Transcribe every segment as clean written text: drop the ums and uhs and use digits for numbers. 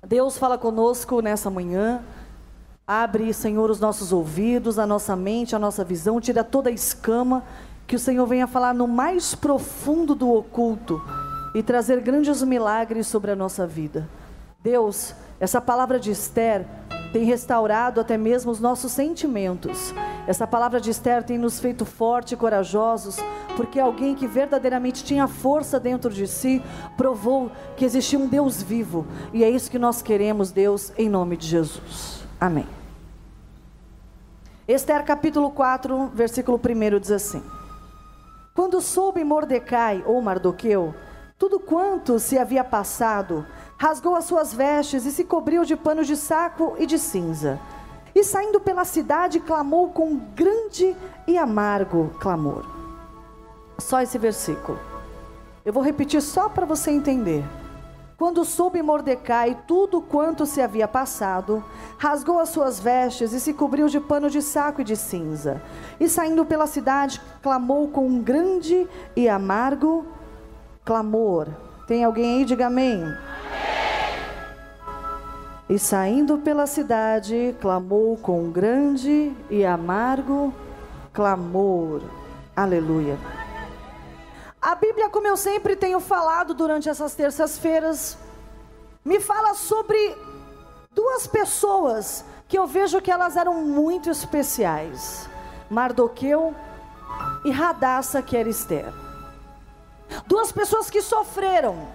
Deus fala conosco nessa manhã. Abre, Senhor, os nossos ouvidos, a nossa mente, a nossa visão. Tira toda a escama, que o Senhor venha falar no mais profundo do oculto e trazer grandes milagres sobre a nossa vida. Deus, essa palavra de Esther tem restaurado até mesmo os nossos sentimentos. Essa palavra de Esther tem nos feito fortes e corajosos, porque alguém que verdadeiramente tinha força dentro de si, provou que existia um Deus vivo, e é isso que nós queremos, Deus, em nome de Jesus. Amém. Esther capítulo 4, versículo 1 diz assim: Quando soube Mordecai, ou Mardoqueu, tudo quanto se havia passado, rasgou as suas vestes e se cobriu de pano de saco e de cinza. E saindo pela cidade, clamou com grande e amargo clamor. Só esse versículo. Eu vou repetir só para você entender. Quando soube Mordecai tudo quanto se havia passado, rasgou as suas vestes e se cobriu de pano de saco e de cinza. E saindo pela cidade, clamou com grande e amargo clamor. Tem alguém aí? Diga amém. E saindo pela cidade, clamou com grande e amargo clamor. Aleluia. A Bíblia, como eu sempre tenho falado durante essas terças-feiras, me fala sobre duas pessoas que eu vejo que elas eram muito especiais: Mardoqueu e Radassa, que era Esther. Duas pessoas que sofreram.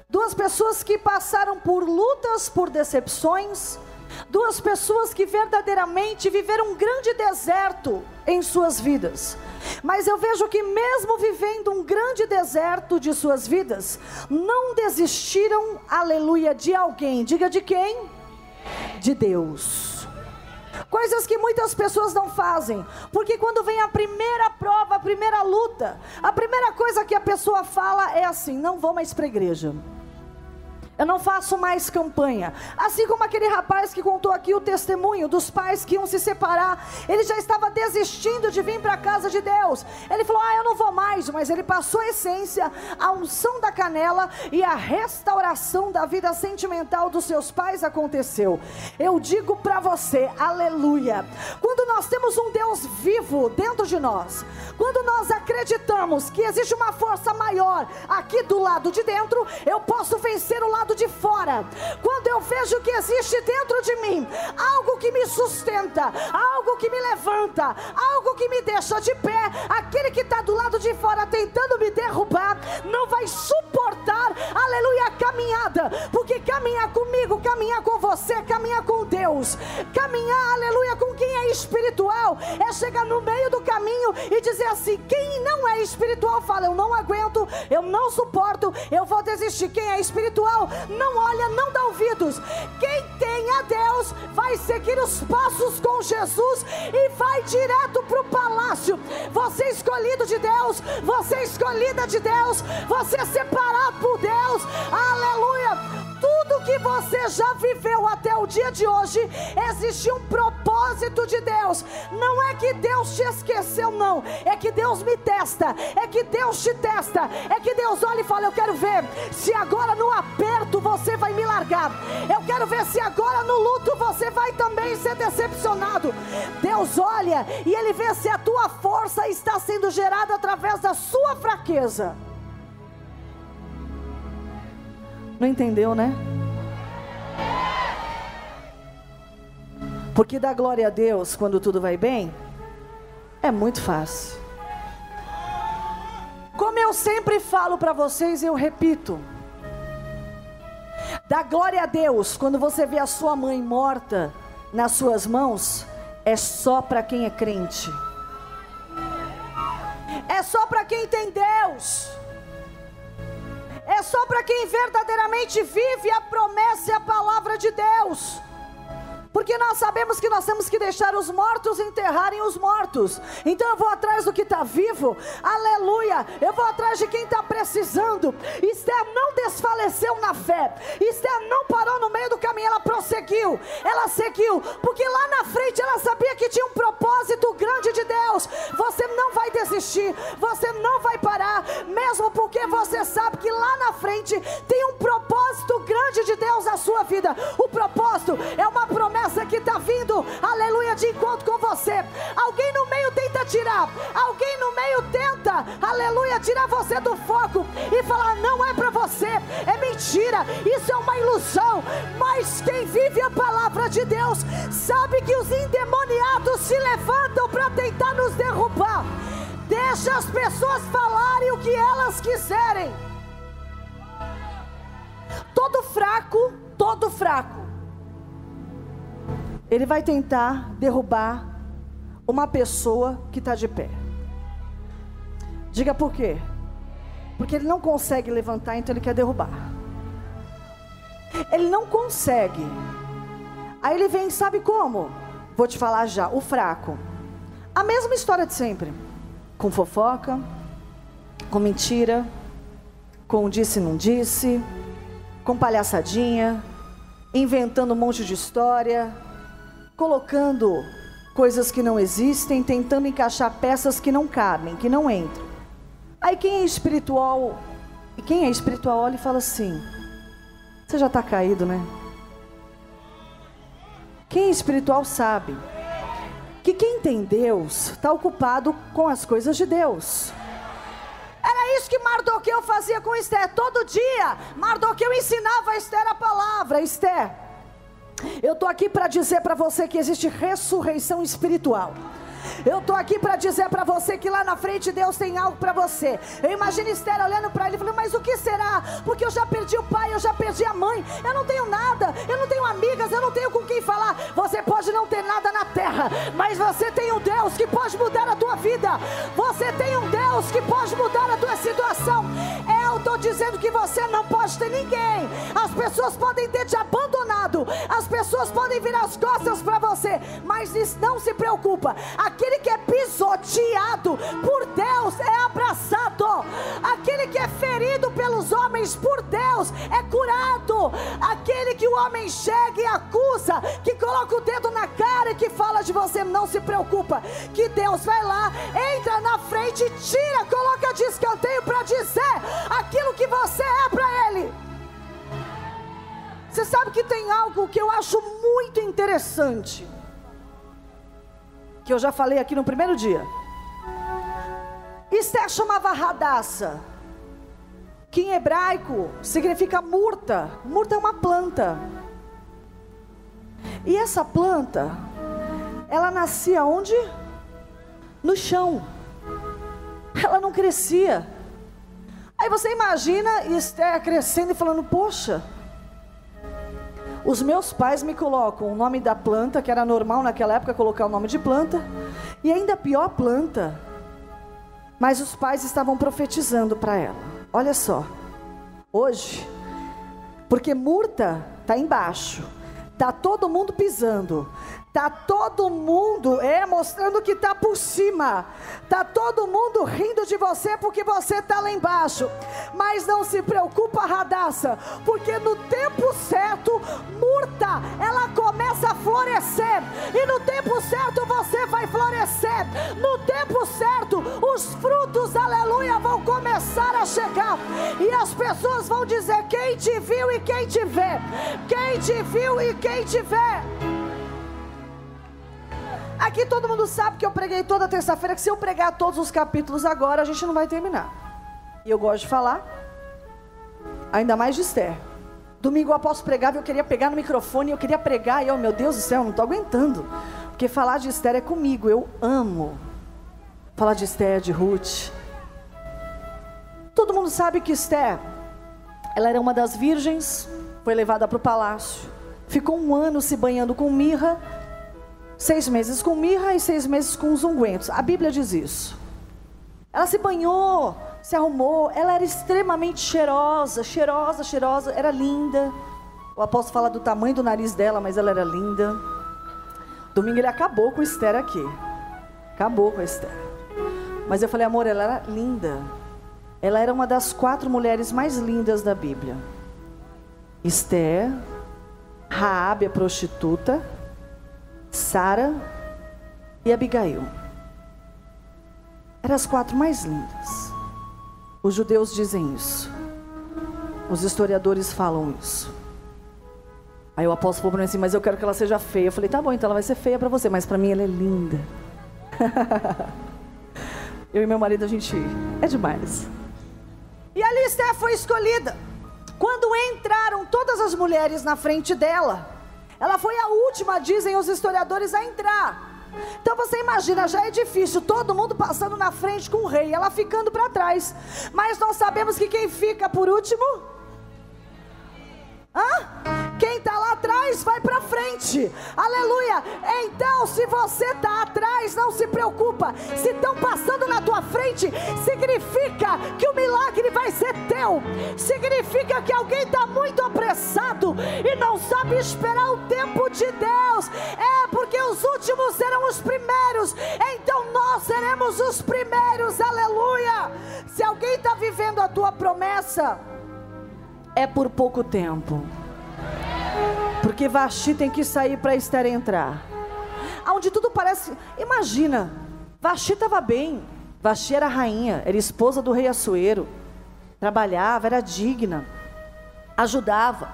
Duas pessoas que passaram por lutas, por decepções. Duas pessoas que verdadeiramente viveram um grande deserto em suas vidas. Mas eu vejo que mesmo vivendo um grande deserto de suas vidas, não desistiram, aleluia, de alguém. Diga de quem? De Deus. Coisas que muitas pessoas não fazem, porque quando vem a primeira prova, a primeira luta, a primeira coisa que a pessoa fala é assim: não vou mais para a igreja, eu não faço mais campanha. Assim como aquele rapaz que contou aqui o testemunho dos pais que iam se separar. Ele já estava desistindo de vir para a casa de Deus. Ele falou: eu não vou mais. Mas ele passou a essência, a unção da canela, e a restauração da vida sentimental dos seus pais aconteceu. Eu digo para você, aleluia, quando nós temos um Deus vivo dentro de nós, quando nós acreditamos que existe uma força maior aqui do lado de dentro, eu posso vencer o lado de fora. Quando eu vejo que existe dentro de mim algo que me sustenta, algo que me levanta, algo que me deixa de pé, aquele que está do lado de fora tentando me derrubar não vai suportar, aleluia, a caminhada, porque caminhar comigo, caminhar com você, caminhar com Deus, caminhar, aleluia, com quem é espiritual, é chegar no meio do caminho e dizer assim: quem não é espiritual fala: eu não aguento, eu não suporto, eu vou desistir. Quem é espiritual não olha, não dá ouvidos. Quem tem a Deus vai seguir os passos com Jesus e vai direto para o palácio. Você é escolhido de Deus, você é escolhida de Deus, você é separado por Deus, aleluia. Tudo que você já viveu até o dia de hoje, existe um propósito de Deus. Não é que Deus te esqueceu, não. É que Deus me testa, é que Deus te testa, é que Deus olha e fala: eu quero ver se agora no aperto você vai me largar, eu quero ver se agora no luto você vai também ser decepcionado. Deus olha e Ele vê se a tua força está sendo gerada através da sua fraqueza. Não entendeu, né? Porque dar glória a Deus quando tudo vai bem é muito fácil. Como eu sempre falo para vocês, eu repito: dar glória a Deus quando você vê a sua mãe morta nas suas mãos é só para quem é crente. É só para quem tem Deus. É só para quem verdadeiramente vive a promessa e a palavra de Deus. Porque nós sabemos que nós temos que deixar os mortos enterrarem os mortos. Então eu vou atrás do que está vivo, aleluia. Eu vou atrás de quem está precisando. Esther não desfaleceu na fé. Esther não parou no meio meio do caminho ela prosseguiu, ela seguiu, porque lá na frente ela sabia que tinha um propósito grande de Deus. Você não vai desistir, você não vai parar, mesmo porque você sabe que lá na frente tem um propósito grande de Deus na sua vida. O propósito é uma promessa que está vindo, aleluia, de encontro com você. Alguém no meio tenta tirar, alguém no meio tenta, aleluia, tirar você do foco e falar: não é para você, é mentira, isso é uma ilusão. Mas quem vive a palavra de Deus sabe que os endemoniados se levantam para tentar nos derrubar. Deixa as pessoas falarem o que elas quiserem. Todo fraco, ele vai tentar derrubar uma pessoa que está de pé. Diga por quê? Porque ele não consegue levantar, então ele quer derrubar. Ele não consegue. Aí ele vem, sabe como? Vou te falar já, o fraco. A mesma história de sempre. Com fofoca, com mentira, com disse não disse, com palhaçadinha, inventando um monte de história, colocando coisas que não existem, tentando encaixar peças que não cabem, que não entram. Aí quem é espiritual olha e fala assim: você já está caído, né? Quem é espiritual sabe que quem tem Deus está ocupado com as coisas de Deus. Era isso que Mardoqueu fazia com Esther. Todo dia Mardoqueu ensinava a Esther a palavra. Esther, eu estou aqui para dizer para você que existe ressurreição espiritual. Eu estou aqui para dizer para você que lá na frente Deus tem algo para você. Eu imagino Esther olhando para ele e falando: mas o que será? Porque eu já perdi o pai, eu já perdi a mãe, eu não tenho nada, eu não tenho amigas, eu não tenho com quem falar. Você pode não ter nada na terra, mas você tem um Deus que pode mudar a tua vida. Você tem um Deus que pode mudar a tua situação. Eu estou dizendo que você não pode ter ninguém. As pessoas podem ter te abandonado, as pessoas podem virar as costas para você, mas isso não se preocupa. Aquele que é pisoteado por Deus é abraçado. Aquele que é ferido pelos homens por Deus é curado. Aquele que o homem chega e acusa, que coloca o dedo na cara e que fala de você, não se preocupa, que Deus vai lá, entra na frente, tira, coloca de escanteio para dizer aquilo que você é para Ele. Você sabe que tem algo que eu acho muito interessante, que eu já falei aqui no primeiro dia. Esther chamava Hadassah, que em hebraico significa murta. Murta é uma planta. E essa planta, ela nascia onde? No chão. Ela não crescia. Aí você imagina Esther crescendo e falando: poxa, os meus pais me colocam o nome da planta, que era normal naquela época colocar o nome de planta, e ainda pior, planta. Mas os pais estavam profetizando para ela. Olha só, hoje, porque murta está embaixo, está todo mundo pisando, está todo mundo mostrando que está por cima, está todo mundo rindo de você porque você está lá embaixo. Mas não se preocupa, Hadassah, porque no tempo certo, murta, ela começa a florescer, e no tempo certo você vai florescer. No tempo certo, os frutos, aleluia, vão começar a chegar, e as pessoas vão dizer: quem te viu e quem te vê, quem te viu e quem te vê. Aqui todo mundo sabe que eu preguei toda terça-feira, que se eu pregar todos os capítulos agora, a gente não vai terminar. E eu gosto de falar, ainda mais de Esther. Domingo eu posso pregar, eu queria pegar no microfone, eu queria pregar, e eu, meu Deus do céu, eu não estou aguentando. Porque falar de Esther é comigo, eu amo falar de Esther, de Ruth. Todo mundo sabe que Esther, ela era uma das virgens, foi levada para o palácio, ficou 1 ano se banhando com mirra, 6 meses com mirra e 6 meses com os ungüentos. A Bíblia diz isso. Ela se banhou, se arrumou, ela era extremamente cheirosa, era linda. O apóstolo fala do tamanho do nariz dela, mas ela era linda. Domingo ele acabou com Esther aqui. Acabou com a Esther. Mas eu falei: amor, ela era linda. Ela era uma das 4 mulheres mais lindas da Bíblia. Esther, Raabe a prostituta, Sara e Abigail. Eram as 4 mais lindas. Os judeus dizem isso. Os historiadores falam isso. Aí o apóstolo falou para mim assim, mas eu quero que ela seja feia. Eu falei, tá bom, então ela vai ser feia para você, mas para mim ela é linda. Eu e meu marido, a gente é demais. E ali Esther foi escolhida. Quando entraram todas as mulheres na frente dela, ela foi a última, dizem os historiadores, a entrar. Então você imagina, já é difícil, todo mundo passando na frente com o rei, ela ficando para trás. Mas nós sabemos que quem fica por último? Quem está lá atrás vai para frente. Aleluia. Então se você está atrás, não se preocupa. Se estão passando na tua frente, significa que o milagre vai ser teu. Significa que alguém está muito apressado e não sabe esperar o tempo de Deus. É porque os últimos serão os primeiros. Então nós seremos os primeiros. Aleluia. Se alguém está vivendo a tua promessa, é por pouco tempo. Porque Vaxi tem que sair para Esther entrar. Onde tudo parece... Imagina, Vaxi estava bem. Vaxi era rainha, era esposa do rei Assuero. Trabalhava, era digna, ajudava.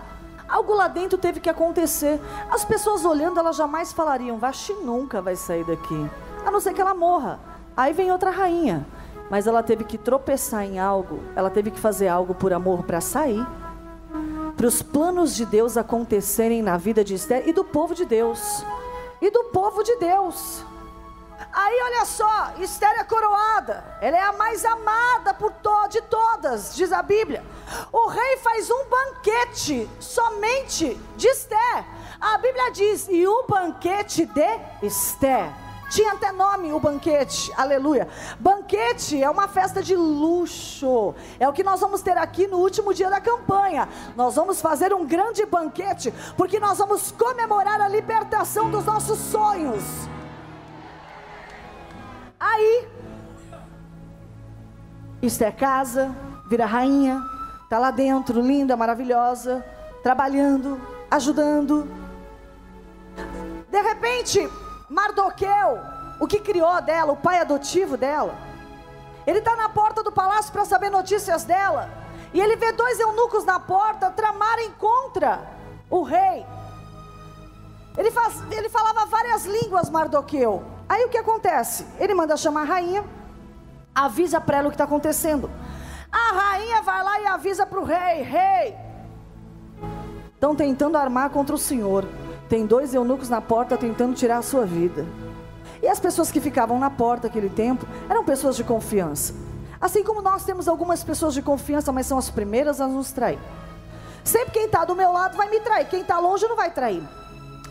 Algo lá dentro teve que acontecer. As pessoas olhando, elas jamais falariam, Vaxi nunca vai sair daqui, a não ser que ela morra. Aí vem outra rainha. Mas ela teve que tropeçar em algo. Ela teve que fazer algo por amor para sair, para os planos de Deus acontecerem na vida de Esther e do povo de Deus. E do povo de Deus. Aí olha só, Esther é coroada. Ela é a mais amada de todas, diz a Bíblia. O rei faz um banquete somente de Esther. A Bíblia diz, e o banquete de Esther. Tinha até nome o banquete, aleluia. Banquete é uma festa de luxo. É o que nós vamos ter aqui no último dia da campanha. Nós vamos fazer um grande banquete, porque nós vamos comemorar a libertação dos nossos sonhos. Aí, Esther casa, vira rainha, está lá dentro, linda, maravilhosa, trabalhando, ajudando. De repente, Mardoqueu, o que criou dela, o pai adotivo dela, ele está na porta do palácio para saber notícias dela, e ele vê 2 eunucos na porta tramarem contra o rei. Ele falava várias línguas, Mardoqueu. Aí o que acontece? Ele manda chamar a rainha, avisa para ela o que está acontecendo. A rainha vai lá e avisa para o rei, rei, estão tentando armar contra o senhor. Tem 2 eunucos na porta tentando tirar a sua vida. E as pessoas que ficavam na porta naquele tempo eram pessoas de confiança. Assim como nós temos algumas pessoas de confiança, mas são as primeiras a nos trair. Sempre quem está do meu lado vai me trair, quem está longe não vai trair.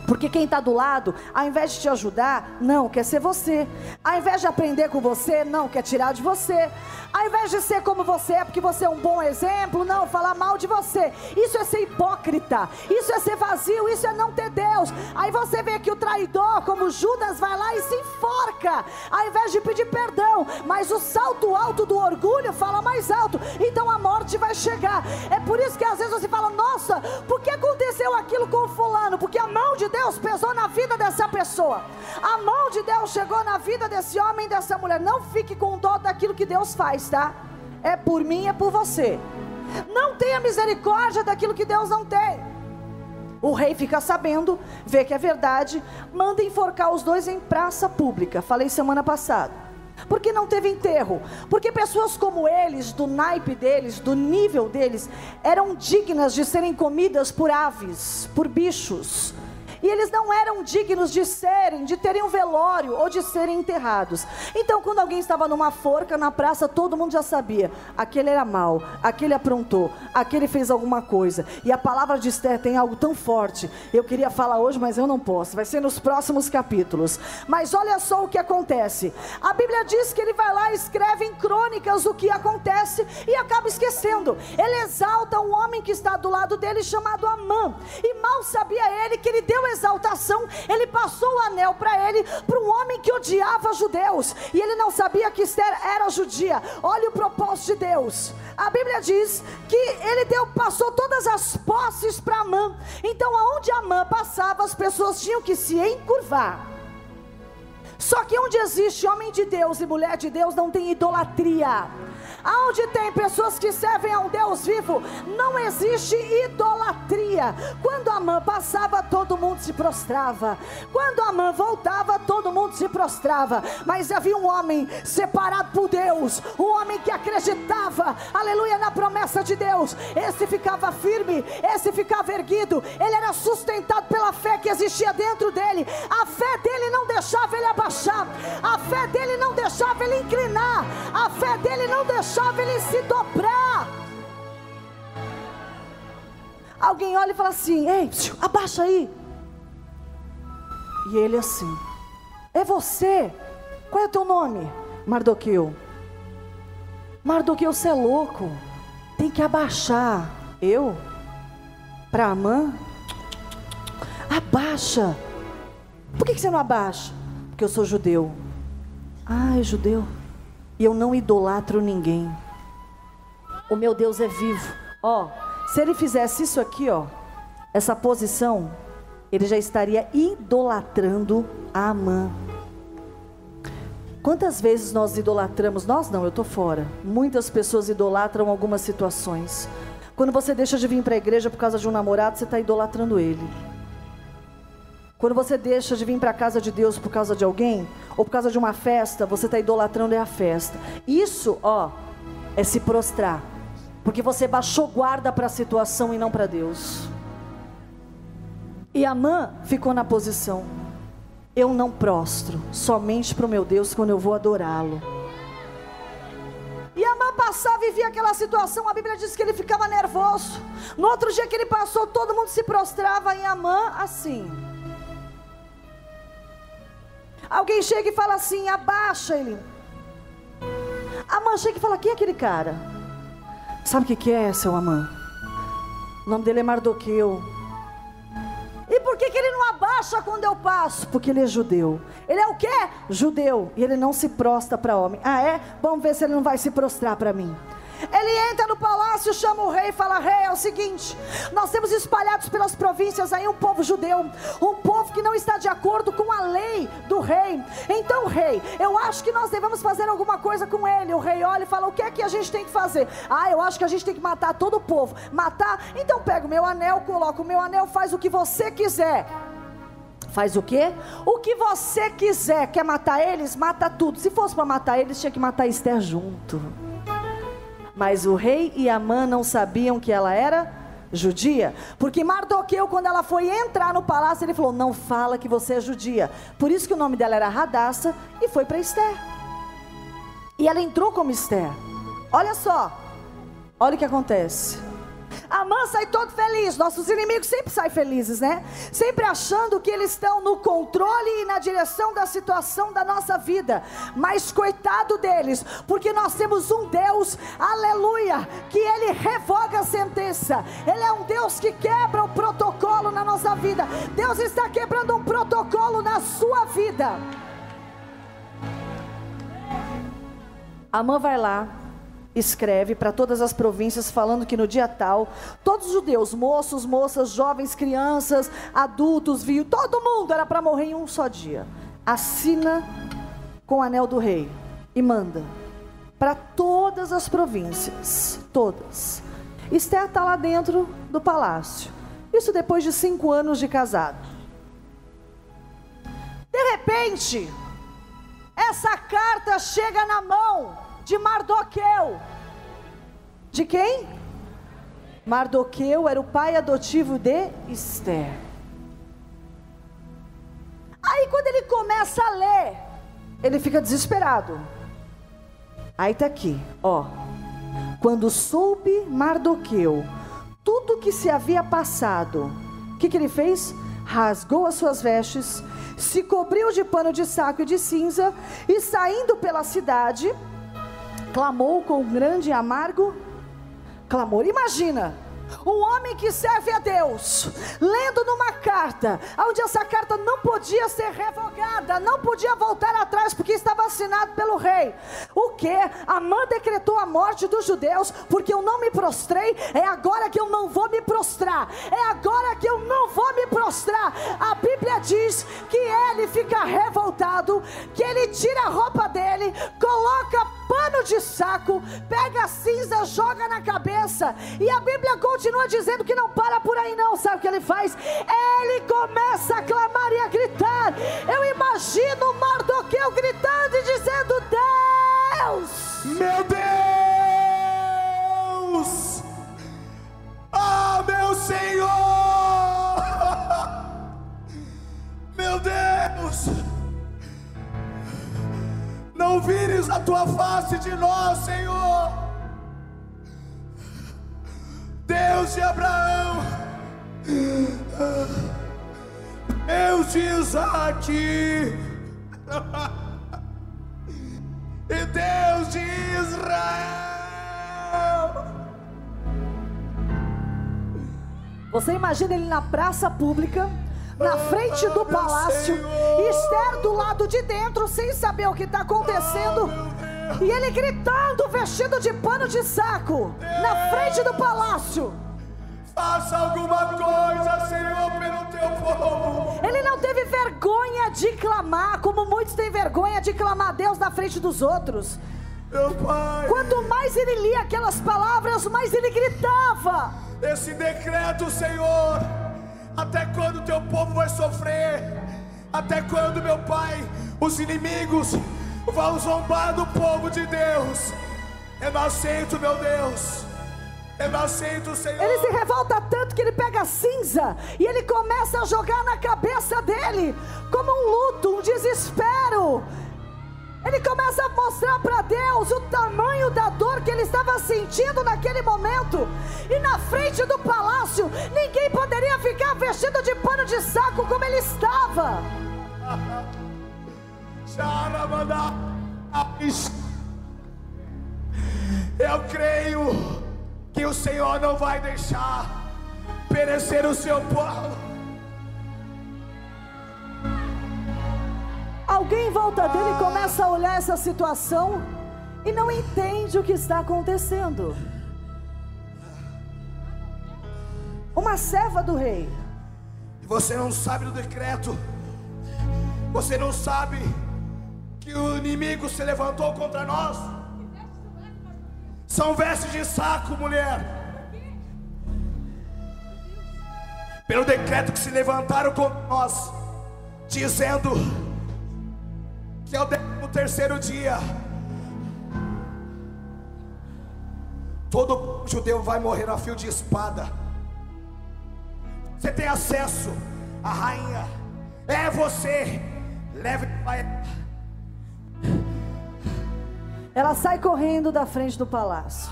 Porque quem está do lado, ao invés de te ajudar, não, quer ser você. Ao invés de aprender com você, não, quer tirar de você. Ao invés de ser como você é, porque você é um bom exemplo, não, falar mal de você. Isso é ser hipócrita, isso é ser vazio, isso é não ter Deus. Aí você vê que o traidor, como Judas, vai lá e se enforca, ao invés de pedir perdão. Mas o salto alto do orgulho fala mais alto, então a morte vai chegar. É por isso que às vezes você fala, nossa, por que aconteceu aquilo com o fulano? Porque a mão de Deus pesou na vida dessa pessoa. A mão de Deus chegou na vida desse homem, dessa mulher. Não fique com dó daquilo que Deus faz, tá? É por mim, é por você. Não tenha misericórdia daquilo que Deus não tem. O rei fica sabendo, vê que é verdade, manda enforcar os 2 em praça pública. Falei semana passada. Porque não teve enterro? Porque pessoas como eles, do naipe deles, do nível deles, eram dignas de serem comidas por aves, por bichos. E eles não eram dignos de terem um velório ou de serem enterrados. Então quando alguém estava numa forca na praça, todo mundo já sabia, aquele era mau, aquele aprontou, aquele fez alguma coisa. E a palavra de Esther tem algo tão forte, eu queria falar hoje, mas eu não posso, vai ser nos próximos capítulos. Mas olha só o que acontece. A Bíblia diz que ele vai lá e escreve em crônicas o que acontece e acaba esquecendo. Ele exalta um homem que está do lado dele chamado Amã, e mal mal sabia ele que ele deu exaltação, ele passou o anel para ele, para um homem que odiava judeus, e ele não sabia que Esther era judia. Olha o propósito de Deus. A Bíblia diz que ele passou todas as posses para Amã. Então aonde Amã passava, as pessoas tinham que se encurvar. Só que onde existe homem de Deus e mulher de Deus, não tem idolatria. Aonde tem pessoas que servem a um Deus vivo, não existe idolatria. Quando Amã passava, todo mundo se prostrava. Quando Amã voltava, todo mundo se prostrava. Mas havia um homem separado por Deus, um homem que acreditava, aleluia, na promessa de Deus. Esse ficava firme, esse ficava erguido. Ele era sustentado pela fé que existia dentro dele. A fé dele não deixava ele abaixar, a fé dele não deixava ele inclinar, a fé dele não deixava ele se dobrar. Alguém olha e fala assim: ei, abaixa aí. E ele assim: é você? Qual é o teu nome? Mardoqueu. Mardoqueu, você é louco, tem que abaixar. Eu? Para Amã? Abaixa. Por que você não abaixa? Porque eu sou judeu. Ah, é judeu. E eu não idolatro ninguém. O meu Deus é vivo. Ó, se ele fizesse isso aqui, ó, essa posição, ele já estaria idolatrando a Amã. Quantas vezes nós idolatramos? Nós não, eu estou fora. Muitas pessoas idolatram algumas situações. Quando você deixa de vir para a igreja por causa de um namorado, você está idolatrando ele. Quando você deixa de vir para a casa de Deus por causa de alguém, ou por causa de uma festa, você está idolatrando a festa. Isso, ó, é se prostrar, porque você baixou guarda para a situação e não para Deus. E Amã ficou na posição: eu não prostro, somente para o meu Deus quando eu vou adorá-lo. E Amã passava e via aquela situação. A Bíblia diz que ele ficava nervoso. No outro dia que ele passou, todo mundo se prostrava em Amã assim. Alguém chega e fala assim: abaixa ele. Amã chega e fala: quem é aquele cara? Sabe o que é, seu Amã? O nome dele é Mardoqueu. E por que ele não abaixa quando eu passo? Porque ele é judeu. Ele é o quê? Judeu. E ele não se prostra para homem. Ah, é? Vamos ver se ele não vai se prostrar para mim. Ele entra no palácio, chama o rei e fala: rei, é o seguinte, nós temos espalhados pelas províncias aí um povo judeu, um povo que não está de acordo com a lei do rei. Então, rei, eu acho que nós devemos fazer alguma coisa com ele. O rei olha e fala: o que é que a gente tem que fazer? Ah, eu acho que a gente tem que matar todo o povo. Matar? Então pega o meu anel, coloca o meu anel, faz o que você quiser. Faz o quê? O que você quiser. Quer matar eles? Mata tudo. Se fosse para matar eles, tinha que matar Esther junto. Mas o rei e Amã não sabiam que ela era judia, porque Mardoqueu, quando ela foi entrar no palácio, ele falou: não fala que você é judia. Por isso que o nome dela era Radassa, e foi para Esther. E ela entrou como Esther. Olha só, olha o que acontece. Amã sai todo feliz. Nossos inimigos sempre saem felizes, né? Sempre achando que eles estão no controle e na direção da situação da nossa vida. Mas coitado deles, porque nós temos um Deus, aleluia, que Ele revoga a sentença. Ele é um Deus que quebra o protocolo na nossa vida. Deus está quebrando um protocolo na sua vida. Amã vai lá, escreve para todas as províncias, falando que no dia tal, todos os judeus, moços, moças, jovens, crianças, adultos, viu, todo mundo era para morrer em um só dia. Assina com o anel do rei e manda para todas as províncias, todas. Esther está lá dentro do palácio, isso depois de 5 anos de casado. De repente, essa carta chega na mão de Mardoqueu. De quem? Mardoqueu era o pai adotivo de Esther. Aí quando ele começa a ler, ele fica desesperado. Aí está aqui, ó. Quando soube Mardoqueu tudo que se havia passado, o que ele fez? Rasgou as suas vestes, se cobriu de pano de saco e de cinza, e saindo pela cidade, clamou com um grande e amargo clamor. Imagina, um homem que serve a Deus, lendo carta, onde essa carta não podia ser revogada, não podia voltar atrás, porque estava assinado pelo rei. O que? Amã decretou a morte dos judeus, porque eu não me prostrei. É agora que eu não vou me prostrar, é agora que eu não vou me prostrar. A Bíblia diz que ele fica revoltado, que ele tira a roupa dele, coloca pano de saco, pega a cinza, joga na cabeça, e a Bíblia continua dizendo que não para por aí não. Sabe o que ele faz? Ele começa a clamar e a gritar. Eu imagino Mardoqueu gritando e dizendo: Deus, meu Deus, ah, meu Senhor, meu Deus, não vires a tua face de nós, Senhor, Deus de Abraão, Deus de Isaac e Deus de Israel. Você imagina ele na praça pública, na frente do palácio, e Esther do lado de dentro, sem saber o que está acontecendo, e ele gritando, vestido de pano de saco, na frente do palácio. Faça alguma coisa, Senhor, pelo teu povo. Ele não teve vergonha de clamar, como muitos têm vergonha de clamar a Deus na frente dos outros. Meu Pai, quanto mais ele lia aquelas palavras, mais ele gritava. Esse decreto, Senhor, até quando o teu povo vai sofrer? Até quando, meu Pai, os inimigos vão zombar do povo de Deus? Eu não aceito, meu Deus, eu não aceito, Senhor. Ele se revolta tanto que ele pega a cinza e ele começa a jogar na cabeça dele, como um luto, um desespero. Ele começa a mostrar para Deus o tamanho da dor que ele estava sentindo naquele momento. E na frente do palácio, ninguém poderia ficar vestido de pano de saco como ele estava. Eu creio que o Senhor não vai deixar perecer o seu povo. Alguém em volta dele começa a olhar essa situação e não entende o que está acontecendo. Uma serva do rei. Você não sabe do decreto. Você não sabe que o inimigo se levantou contra nós. São vestes de saco, mulher. Pelo decreto que se levantaram contra nós, dizendo que ao 13º dia todo judeu vai morrer a fio de espada. Você tem acesso à rainha, é você. Leve para ela. Ela sai correndo da frente do palácio,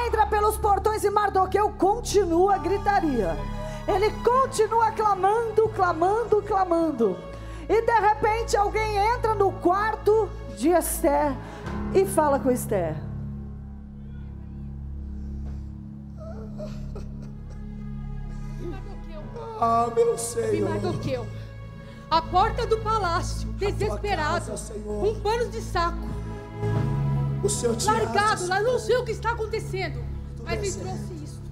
entra pelos portões e Mardoqueu continua a gritaria. Ele continua clamando, clamando, clamando. E de repente alguém entra no quarto de Esther e fala com Esther. Ah, meu Senhor. Mardoqueu, a porta do palácio, desesperado, casa, com panos de saco, o Senhor te largado, acha, lá não sei o que está acontecendo, mas me certo. trouxe isso.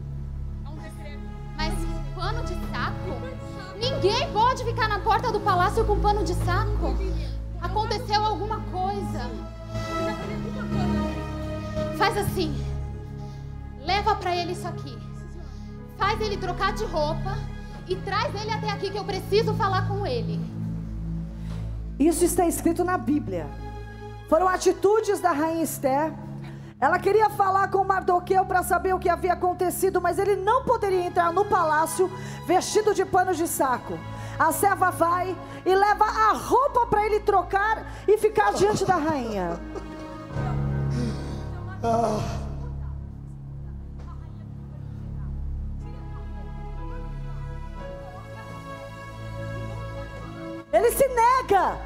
É um decreto. Mas pano de saco? Ninguém pode ficar na porta do palácio com pano de saco. Aconteceu alguma coisa. Faz assim, leva pra ele isso aqui. Faz ele trocar de roupa e traz ele até aqui que eu preciso falar com ele. Isso está escrito na Bíblia. Foram atitudes da rainha Esther. Ela queria falar com Mardoqueu para saber o que havia acontecido, mas ele não poderia entrar no palácio vestido de pano de saco. A serva vai e leva a roupa para ele trocar e ficar diante da rainha. Ele se nega.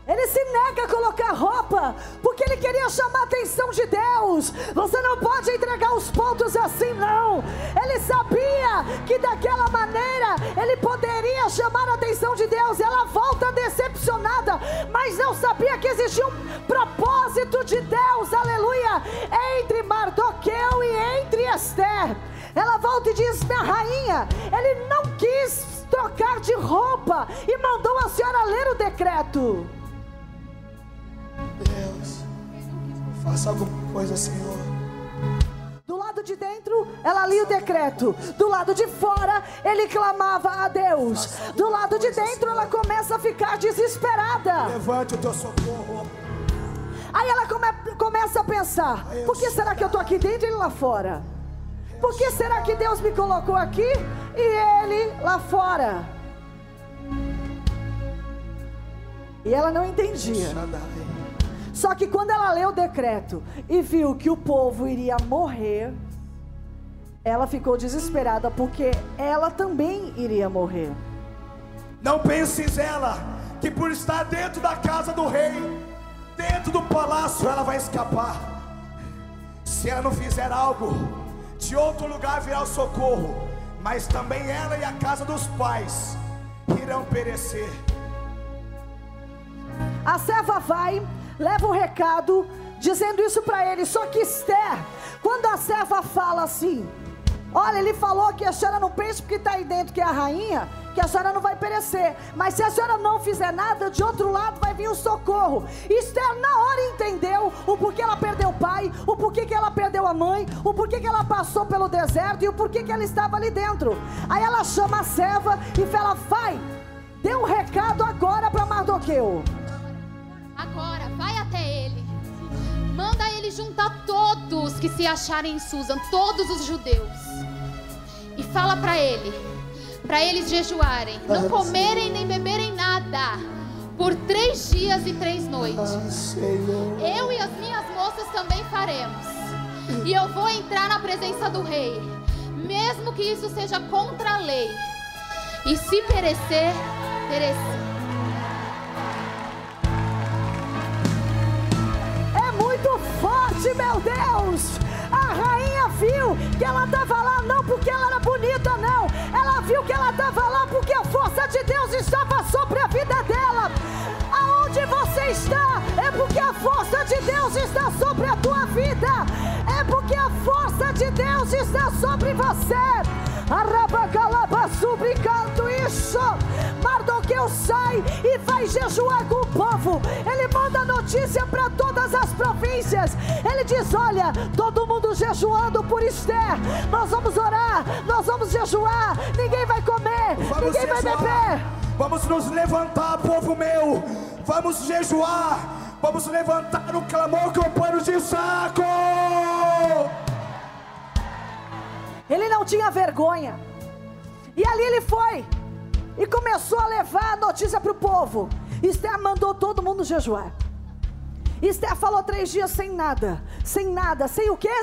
Ele se nega a colocar roupa, porque ele queria chamar a atenção de Deus. Você não pode entregar os pontos assim, não. Ele sabia que daquela maneira ele poderia chamar a atenção de Deus. Ela volta decepcionada, mas não sabia que existia um propósito de Deus, aleluia, entre Mardoqueu e entre Esther. Ela volta e diz: minha rainha, ele não quis trocar de roupa e mandou a senhora ler o decreto. Deus, faça alguma coisa, Senhor. Do lado de dentro, ela lia o decreto. Do lado de fora, ele clamava a Deus. Do lado de dentro, ela começa a ficar desesperada. Levante o teu socorro. Aí ela começa a pensar: por que será que eu estou aqui dentro e ele lá fora? Por que será que Deus me colocou aqui e ele lá fora? E ela não entendia. Só que quando ela leu o decreto e viu que o povo iria morrer, ela ficou desesperada, porque ela também iria morrer. Não penses ela que por estar dentro da casa do rei, dentro do palácio, ela vai escapar. Se ela não fizer algo, de outro lugar virá o socorro, mas também ela e a casa dos pais irão perecer. A serva vai, leva o recado, dizendo isso para ele. Só que Esther, quando a serva fala assim: olha, ele falou que a senhora não pense porque está aí dentro que é a rainha, que a senhora não vai perecer, mas se a senhora não fizer nada, de outro lado vai vir o socorro. Esther na hora entendeu o porquê ela perdeu o pai, o porquê que ela perdeu a mãe, o porquê que ela passou pelo deserto e o porquê que ela estava ali dentro. Aí ela chama a serva e fala: vai, dê um recado agora para Mardoqueu. Agora, vai até ele. Manda ele juntar todos que se acharem em Susa, todos os judeus. E fala para eles jejuarem, não comerem nem beberem nada, por 3 dias e 3 noites. Eu e as minhas moças também faremos. E eu vou entrar na presença do rei, mesmo que isso seja contra a lei. E se perecer, perecer. Muito forte, meu Deus. A rainha viu que ela estava lá não porque ela era bonita, não. Ela viu que ela estava lá porque a força de Deus estava sobre a vida dela. Aonde você está é porque a força de Deus está sobre a tua vida. É porque a força de Deus está sobre você. Arrabacalabassubricando isso. Mardoqueu sai e vai jejuar com o povo. Ele manda notícia para todas as províncias. Ele diz: olha, todo mundo jejuando por Esther. Nós vamos orar, nós vamos jejuar. Ninguém vai comer, ninguém vai beber. Vamos nos levantar, povo meu. Vamos jejuar. Vamos levantar o clamor com pano de saco. Ele não tinha vergonha. E ali ele foi e começou a levar a notícia para o povo. Esther mandou todo mundo jejuar. Esther falou 3 dias sem nada. Sem nada, sem o quê?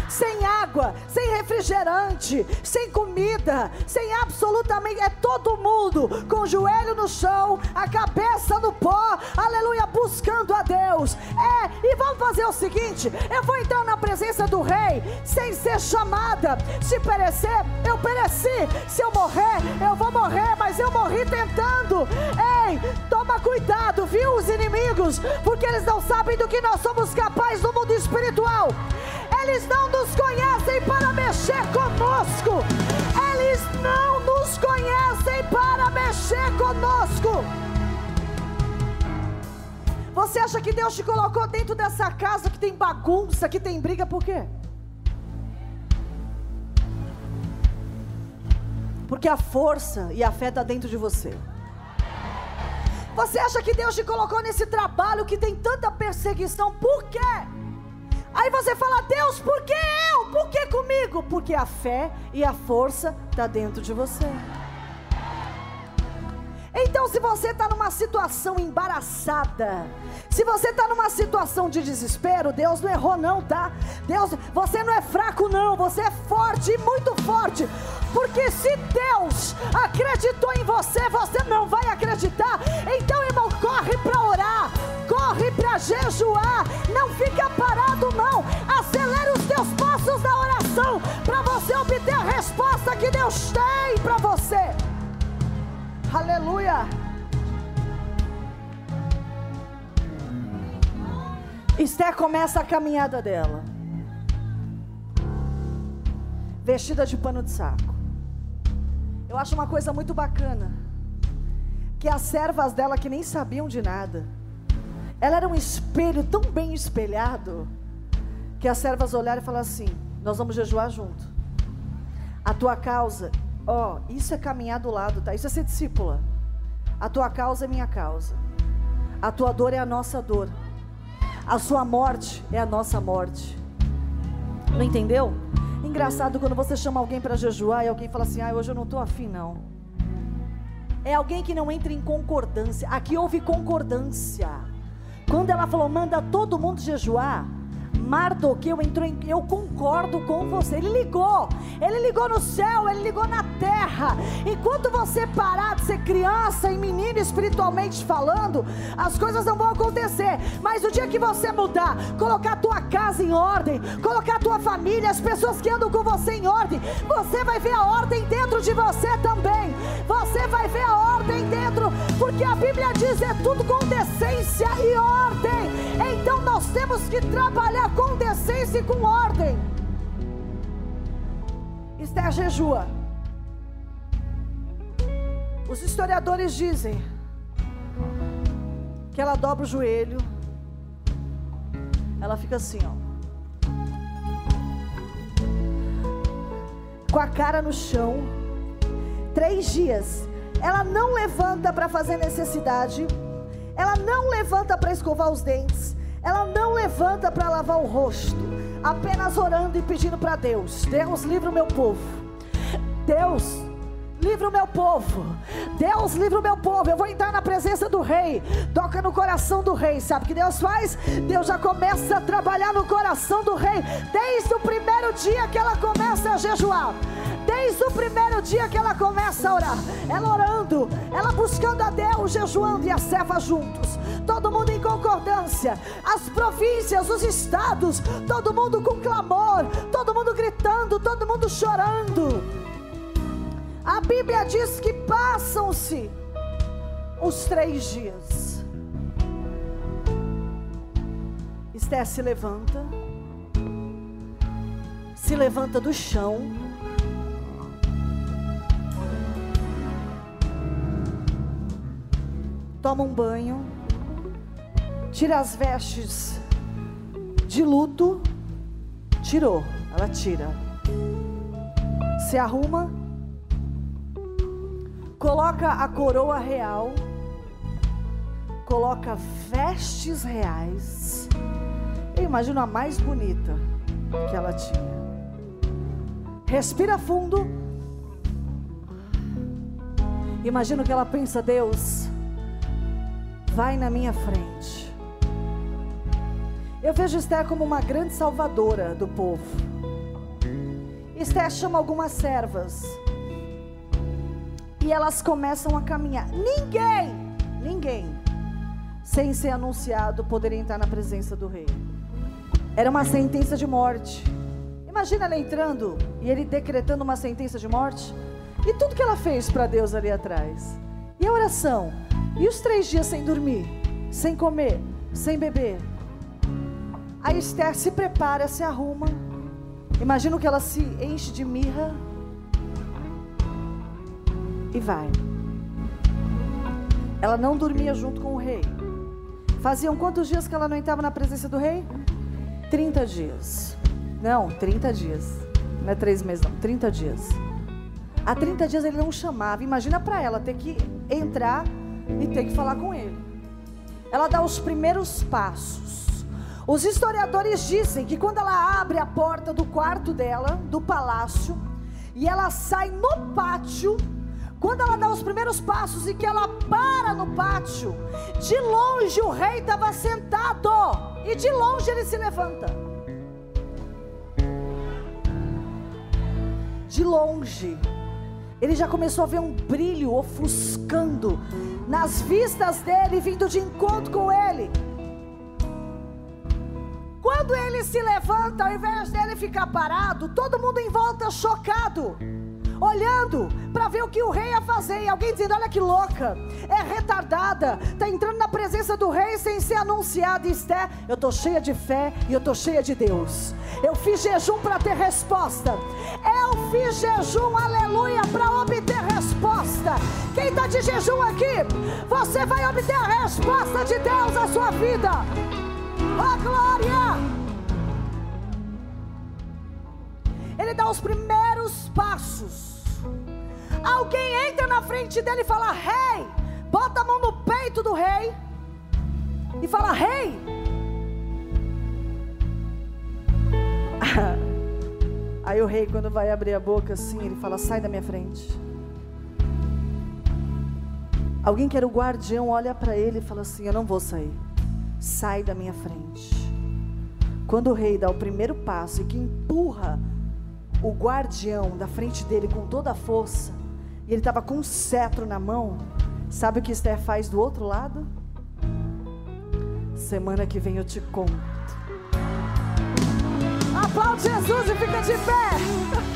Sem água, sem refrigerante, sem comida, sem absolutamente, todo mundo com o joelho no chão, a cabeça no pó, aleluia, buscando a Deus. E vamos fazer o seguinte: eu vou entrar na presença do rei sem ser chamada. Se perecer, eu pereci. Se eu morrer, eu vou morrer, mas eu morri tentando. Ei, toma cuidado, viu, os inimigos, porque eles não sabem do que nós somos capazes no mundo espiritual. Eles não nos conhecem para mexer conosco. Eles não nos conhecem para mexer conosco. Você acha que Deus te colocou dentro dessa casa que tem bagunça, que tem briga, por quê? Porque a força e a fé está dentro de você. Você acha que Deus te colocou nesse trabalho que tem tanta perseguição, por quê? Aí você fala: Deus, por que eu? Por que comigo? Porque a fé e a força está dentro de você. Então, se você está numa situação embaraçada, se você está numa situação de desespero, Deus não errou não, tá? Você não é fraco não, você é forte e muito forte. Porque se Deus acreditou em você, você não vai acreditar. Então, irmão, corre para orar, corre para jejuar, não fica parado não. Acelere os teus passos na oração, para você obter a resposta que Deus tem para você. Aleluia. Esther começa a caminhada dela, vestida de pano de saco. Eu acho uma coisa muito bacana, que as servas dela, que nem sabiam de nada, ela era um espelho tão bem espelhado, que as servas olharam e falaram assim: nós vamos jejuar junto. A tua causa, isso é caminhar do lado, tá? Isso é ser discípula. A tua causa é minha causa. A tua dor é a nossa dor. A sua morte é a nossa morte. Não entendeu? Engraçado quando você chama alguém para jejuar e alguém fala assim: hoje eu não estou afim não. É alguém que não entra em concordância. Aqui houve concordância. Quando ela falou: manda todo mundo jejuar, Mardoqueu entrou em: eu concordo com você. Ele ligou no céu, ele ligou na terra. Enquanto você parar de ser criança e menino espiritualmente falando, as coisas não vão acontecer. Mas o dia que você mudar, colocar a tua casa em ordem, colocar a tua família, as pessoas que andam com você em ordem, você vai ver a ordem dentro de você também. Você vai ver a ordem dentro, porque a Bíblia diz: é tudo com decência e ordem. Então nós temos que trabalhar com decência e com ordem. Esther jejua. Os historiadores dizem que ela dobra o joelho, ela fica assim, com a cara no chão, 3 dias. Ela não levanta para fazer necessidade, ela não levanta para escovar os dentes, ela não levanta para lavar o rosto, apenas orando e pedindo para Deus: Deus, livra o meu povo. Deus, livra o meu povo. Deus, livra o meu povo. Eu vou entrar na presença do rei. Toca no coração do rei. Sabe o que Deus faz? Deus já começa a trabalhar no coração do rei, desde o primeiro dia que ela começa a jejuar. Desde o primeiro dia que ela começa a orar, ela orando, ela buscando a Deus, jejuando, e as servas juntos, todo mundo em concordância, as províncias, os estados, todo mundo com clamor, todo mundo gritando, todo mundo chorando. A Bíblia diz que passam-se os 3 dias. Esther se levanta do chão, toma um banho, tira as vestes de luto, ela tira, se arruma, coloca a coroa real, coloca vestes reais. Eu imagino a mais bonita que ela tinha. Respira fundo. Imagino que ela pensa: Deus, vai na minha frente. Eu vejo Esther como uma grande salvadora do povo. Esther chama algumas servas e elas começam a caminhar. Ninguém, sem ser anunciado, poderia entrar na presença do rei. Era uma sentença de morte. Imagina ela entrando e ele decretando uma sentença de morte. E tudo que ela fez para Deus ali atrás. E a oração? E os 3 dias sem dormir, sem comer, sem beber? A Esther se prepara, se arruma. Imagino que ela se enche de mirra e vai. Ela não dormia junto com o rei. Faziam quantos dias que ela não entrava na presença do rei? 30 dias. Não, 30 dias. Não é 3 meses não, 30 dias. Há 30 dias ele não chamava. Imagina para ela ter que entrar e ter que falar com ele. Ela dá os primeiros passos. Os historiadores dizem que quando ela abre a porta do quarto dela, do palácio, e ela sai no pátio, quando ela dá os primeiros passos e que ela para no pátio, de longe o rei estava sentado, e de longe ele se levanta. De longe, ele já começou a ver um brilho ofuscando nas vistas dele, vindo de encontro com ele. Quando ele se levanta, ao invés dele ficar parado, todo mundo em volta chocado, olhando para ver o que o rei ia fazer. E alguém dizendo: olha que louca, é retardada, está entrando na presença do rei sem ser anunciada. Esther, eu estou cheia de fé e eu estou cheia de Deus. Eu fiz jejum para ter resposta. Eu fiz jejum, aleluia, para obter resposta. Quem está de jejum aqui, você vai obter a resposta de Deus na sua vida. Oh glória! Ele dá os primeiros passos. Alguém entra na frente dele e fala: rei, bota a mão no peito do rei e fala: rei. Aí o rei, quando vai abrir a boca assim, ele fala: sai da minha frente. Alguém que era o guardião olha para ele e fala assim: eu não vou sair, sai da minha frente. Quando o rei dá o primeiro passo e que empurra o guardião da frente dele com toda a força, e ele estava com um cetro na mão, sabe o que Esther faz do outro lado? Semana que vem eu te conto. Aplaude Jesus e fica de pé.